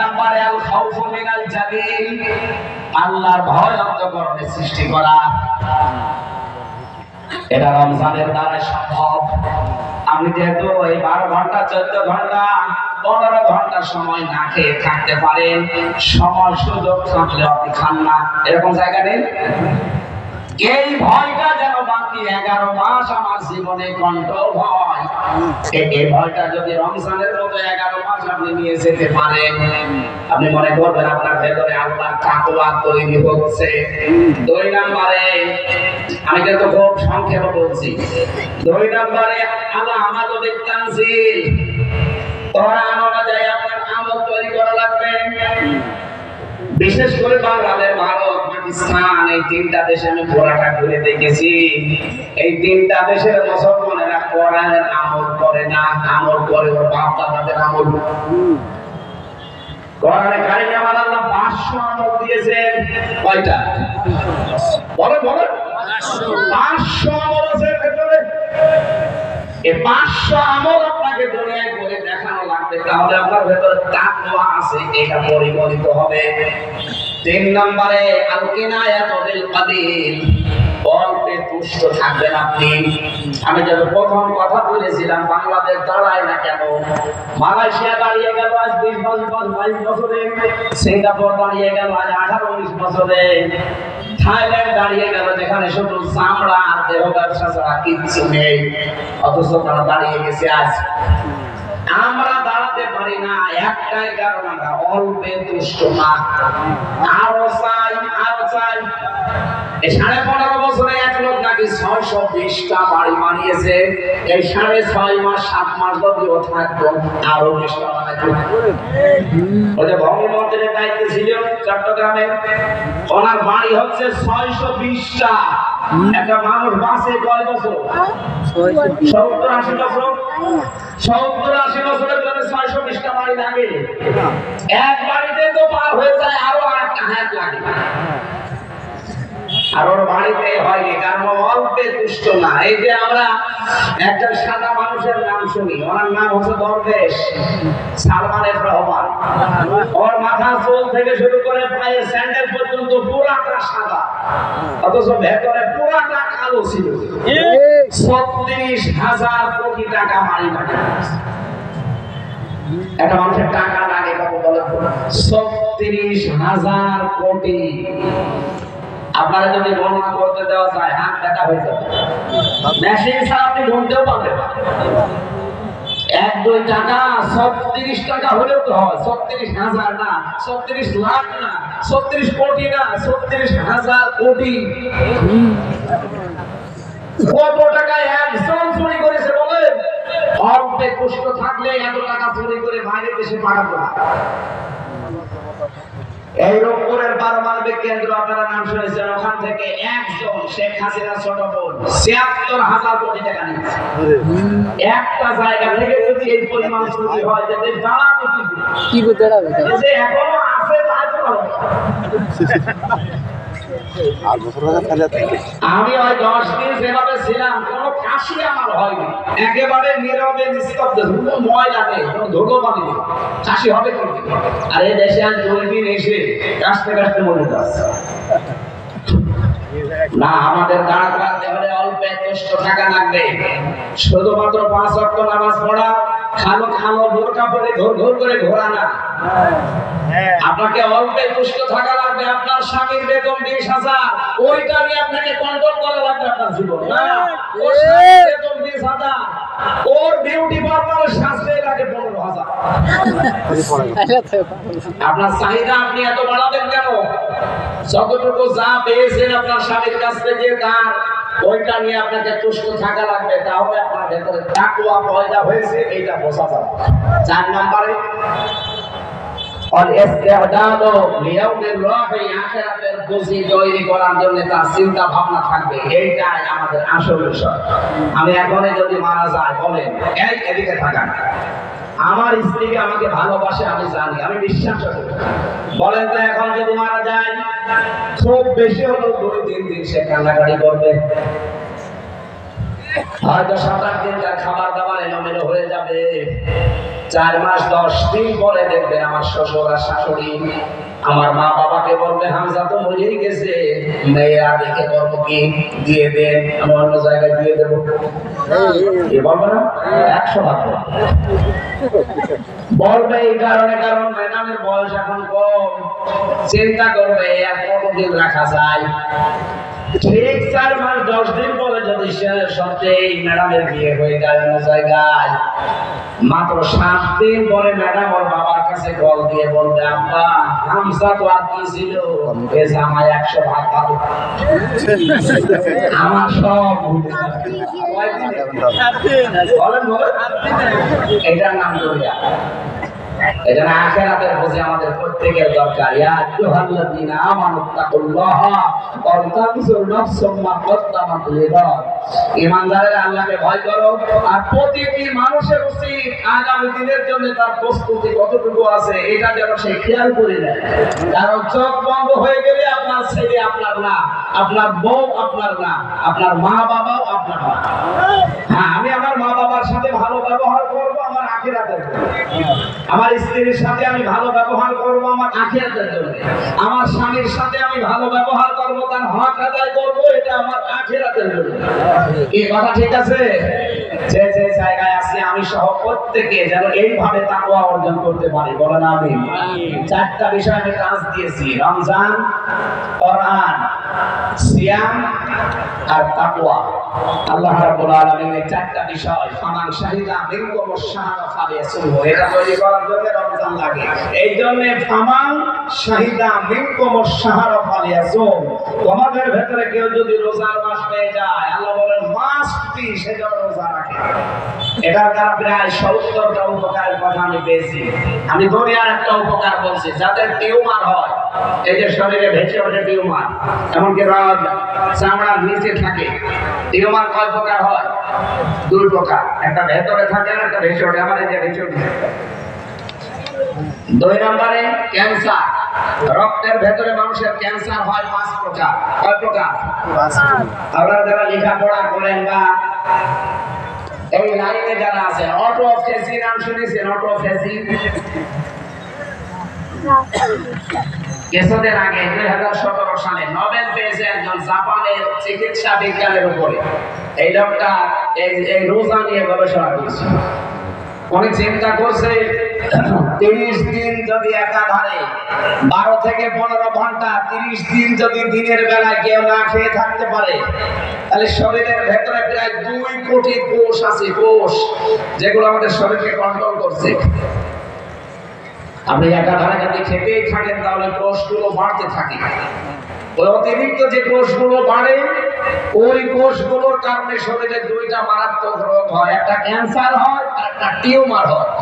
নম্বরে আল খাউফু মিনাল জালিল, আল্লাহর ভয় অন্তঃকরণে সৃষ্টি করা। এটা রমজানের দ্বারা সম্ভব। আমি যেহেতু এই 12 ঘন্টা 14 ঘন্টা 15 ঘন্টা সময় না খেয়ে থাকতে পারেন, সময় সুযোগ থাকলে আপনি খান না, এরকম জায়গা নেই। এই ভয়টা যেন বাকি 11 মাস আমার জীবনে কন্ট্রোল হয়। এই ভয়টা যদি রমজানের মতো 11 মাস আপনি নিয়ে যেতে পারেন, আপনি মনে করবেন আপনার ভেতরে আল্লাহর তাকওয়া তৈরি হচ্ছে। 2 নম্বরে, আমি কিন্তু খুব সংক্ষেপে বলছি, 2 নম্বরে আল্লাহ আমাদের তানজিল কোরআন অনুযায়ী আপনার আমল তৈরি করা লাগবে। বিশেষ করে বাংলাদেশ, ভারত, পাকিস্তান, এই 3টা দেশে আমি পুরাটা ঘুরে দেখেছি। এই 3টা দেশের মুসলমানেরা কোরআনের আমল করে না, আমল করে ওর বাপ দাদাদের আমল। কোরআনে কারিমে আমার আল্লাহ 500 আমল দিয়েছেন। কয়টা? বলো বলো। 500 আমল আছে ভেতরে। এই 500 আমল আপনাকে দুনিয়ায় করে দেখানো লাগবে, তাহলে আপনার ভেতরে তাকওয়া আছে, এটা পরিগণিত হবে। 3 নম্বরে আল কিনায়াতু বিল কাদিল, অল্পে তুষ্ট থাকবেন আপনি। আমি যখন প্রথম কথা বলেছিলাম বাংলাদেশ দাঁড়ায় না কেন, মালয়েশিয়া দাঁড়িয়ে গেল আজ 20-22 বছরে, সিঙ্গাপুর দাঁড়িয়ে গেল আজ 18-19 বছরে, থাইল্যান্ড দাঁড়িয়ে গেল যেখানে শুধু চামড়া আর দেহ ব্যবসা ছাড়া কিচ্ছু নেই, অথচ তারা দাঁড়িয়ে গেছে আজ। আমরা দাঁড়াতে পারি না, একটাই কারণ আমরা অল্পে তুষ্ট না, আরো চাই আরো চাই। এই 15.5 বছরে এক লোক নাকি 620টা বাড়ি বানিয়েছে। এই 6.5 মাস 7 মাস যদিও থাকতো আরো 20টা বানাইতো। ওই যে ভবনমন্ত্রীর দায়িত্বে ছিল চট্টগ্রামে, ওনার বাড়ি হচ্ছে 620টা। একটা মানুষ বাঁচে কয় বছর? 70-80 বছর। 70-80 বছরের জন্য 620টা বাড়ি লাগে। এক বাড়িতে তো পার হয়ে যায় আরো আরেকটা হায়াত লাগে। আর ওর বাড়িতে হয়নি, কারণ অল্পে তুষ্ট না। এই যে আমরা একটা সাদা মানুষের নাম শুনি, ওনার নাম হচ্ছে দরবেশ সালমান এফ রহমান। ওর মাথার চুল থেকে শুরু করে পায়ের স্যান্ডেল পর্যন্ত পুরাটা সাদা, অথচ ভেতরে পুরাটা কালো ছিল। 36,000 কোটি টাকা মারি মারি। একটা মানুষের টাকা লাগে কত বলে? 36,000 কোটি। আপনারা যদি গণনা করতে দেওয়া যায়, হাত কাটা হয়ে যাবে। মেশিন ছাড়া আপনি গুনতেও পারবেন না। 1-2 টাকা 36 টাকা হলেও তো হয়। 36,000 না, 36 লাখ না, 36 কোটি না, 36,000 কোটি। কত টাকা একজন চুরি করেছে বলেন? অল্পে কষ্ট থাকলে এত টাকা চুরি করে বাইরের দেশে পাঠাতো না। এই রংপুরের পারমাণবিক কেন্দ্র আপনারা নাম শুনেছেন, ওখান থেকে একজন শেখ হাসিনা ছোট বোন 76,000 কোটি টাকা নিয়েছে। একটা জায়গা থেকে যদি এই পরিমাণ চুরি হয়, যে দাঁড়াবে কি দাঁড়াবে? যে এখনো আছে তাই তো ভালো। আমি ওই 10 দিন যেভাবে ছিলাম, কোনো কাশি আমার হয়নি, একেবারে নীরবে নিস্তব্ধ, কোনো ময়লা নেই, কোনো ধুলো পানি নেই, কাশি হবে কি? আর এই দেশে আজ 2 দিন এসে কাশতে কাশতে মরে যাচ্ছে না। আমাদের দাঁড়াতে হলে অল্পে তুষ্ট থাকা লাগবে। শুধুমাত্র 5 ওয়াক্ত নামাজ পড়া, খালো খালো বোরকা পরে ঘোর ঘোর করে ঘোরা না। আপনাকে অল্পে তুষ্ট থাকা লাগবে। আপনার স্বামীর বেতন 20,000, ওইটা নিয়ে আপনাকে কন্ট্রোল করা লাগবে আপনার জীবন। না, ওর স্বামীর বেতন 20,000, ওর বিউটি পার্লারের সাজতে লাগে 15,000। আপনার চাহিদা আপনি এত বাড়াবেন কেন? যতটুকু যা পেয়েছেন আপনার স্বামীর কাছ থেকে তার, ওইটা নিয়ে আপনাকে তুষ্ট থাকা লাগবে। তাহলে আপনার ভেতরে তাকওয়া পয়দা হয়েছে, এইটা বোঝা যাবে। 4 নম্বরে আখিরাতের পুঁজি তৈরি করার জন্য তার চিন্তা ভাবনা থাকবে। এইটাই আমাদের আসল বিষয়। আমি এখনই যদি মারা যায়, বলেন এই এদিকে থাকান, আমার স্ত্রীকে আমাকে ভালোবাসে, আমি জানি, আমি বিশ্বাস করি। বলেন তো এখন যদি মারা যায়, খুব বেশি হলো 2-3 দিন সে কান্নাকাটি করবে, হয়তো 7-8 দিন তার খাবার দাবার এলোমেলো হয়ে যাবে। 4 মাস 10 দিন পরে দেখবেন আমার শ্বশুর আর শাশুড়ি আমার মা বাবাকে বলবে হামজা তো মরেই গেছে, মেয়েরা দেখে করবো কি দিয়ে দেন, আমি অন্য জায়গায় দিয়ে দেবো। এ বলবে না 100 বলবে। এই কারণে, কারণ ম্যাডামের বয়স এখন কম, চিন্তা করবে আর কতদিন রাখা যায়। ঠিক 4 মাস 10 দিন পরে যদি সত্যি ম্যাডামের বিয়ে হয়ে যায় অন্য জায়গায়, মাত্র 7 দিন পরে ম্যাডাম ওর বাবার কাছে কল দিয়ে বলবে আব্বা হামজা তো আর কি ছিল, এ জামাই 100 ভাগ পাবো, আমার সব বলেন বলেন, এটার নাম দুনিয়া। এজন্য আখিরাতের বুঝে আমাদের প্রত্যেকের দরকার। ইয়া আইয়ুহাল্লাযীনা আমানুত্তাকুল্লাহা ওয়া তানজুর নাফসুম মা কদ্দামাত লিগাদ। ঈমানদারেরা আল্লাহকে ভয় করো, আর প্রতিটি মানুষের উচিত আগামী দিনের জন্য তার প্রস্তুতি কতটুকু আছে এটা যেন সে খেয়াল করে নেয়। কারণ চোখ বন্ধ হয়ে গেলে আপনার ছেলে আপনার না, আপনার বউ আপনার না, আপনার মা বাবাও আপনার না। হ্যাঁ, আমি আমার মা বাবার সাথে ভালো ব্যবহার করব আমার আখিরাতের জন্য, আমার স্ত্রীর সাথে আমি ভালো ব্যবহার করব আমার আখিরাতের জন্য, আমার স্বামীর সাথে আমি ভালো ব্যবহার করব তার হক আদায় করব, এটা আমার আখিরাতের জন্য। এই কথা ঠিক আছে? যে যে জায়গায় আছে আমি সহ প্রত্যেকে যেন এইভাবে তাকওয়া অর্জন করতে পারি, বলেন আমিন। 4টা বিষয় আমি কাজ দিয়েছি, রমজান, কোরআন, সিয়াম আর তাকওয়া। আল্লাহ রাব্বুল আলামিন এই 4টা বিষয় ফামান শাহিদা মিনকুম আশ-শাহরা ফালিয়াসুমহু, এটা তৈরি করার জন্য রমজান লাগে। এই জন্য ফামান শাহিদা মিনকুম আশ-শাহরা ফালিয়াসুম, তোমাদের ভেতরে কেউ যদি রোজার মাস পেয়ে যায় আল্লাহ বলেন মাস্ট বি সে যেন রোজা রাখে। এটার দ্বারা প্রায় 70টা উপকারের কথা আমি পেয়েছি। আমি দুনিয়ার একটা উপকার বলছি, যাদের টিউমার হয়, এই যে শরীরে ভেসে ওঠে টিউমার, এমনকি রগ চামড়ার নিচে থাকে, টিউমার কয় প্রকার হয়? 2 প্রকার, একটা ভেতরে থাকে আর একটা ভেসে ওঠে। আমার এই যে ভেসে ওঠে। 2 নম্বরে ক্যান্সার, রক্তের ভেতরে মানুষের ক্যান্সার হয় 5 প্রকার। কয় প্রকার? 5। আপনারা যারা লেখাপড়া করেন বা এই লাইনে যারা আছেন, অটোফেজি নাম শুনেছেন? অটোফেজি কিছুদিন আগে 2017 সালে নোবেল পেয়েছে একজন জাপানের চিকিৎসা বিজ্ঞানের উপরে। এই লোকটা এই রোজা নিয়ে গবেষণা করেছে। উনি চিন্তা করছে 30 দিন যদি একাধারে 12 থেকে 15 ঘন্টা 30 দিন যদি দিনের বেলায় কেউ না খেয়ে থাকতে পারে, তাহলে শরীরের ভেতরে প্রায় 2 কোটি কোষ আছে, কোষ যেগুলো আমাদের শরীরকে কন্ট্রোল করছে। আপনি একাধারে যদি খেতেই থাকেন তাহলে কোষগুলো বাড়তে থাকে। ওই অতিরিক্ত যে কোষগুলো বাড়ে, ওই কোষগুলোর কারণে শরীরে 2টা মারাত্মক রোগ হয়, একটা ক্যান্সার হয় আর একটা টিউমার হয়।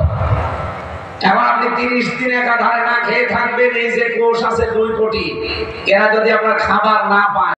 এখন আপনি 30 দিন একাধারে না খেয়ে থাকবেন, এই যে কোষ আছে 2 কোটি, এরা যদি আপনার খাবার না পায়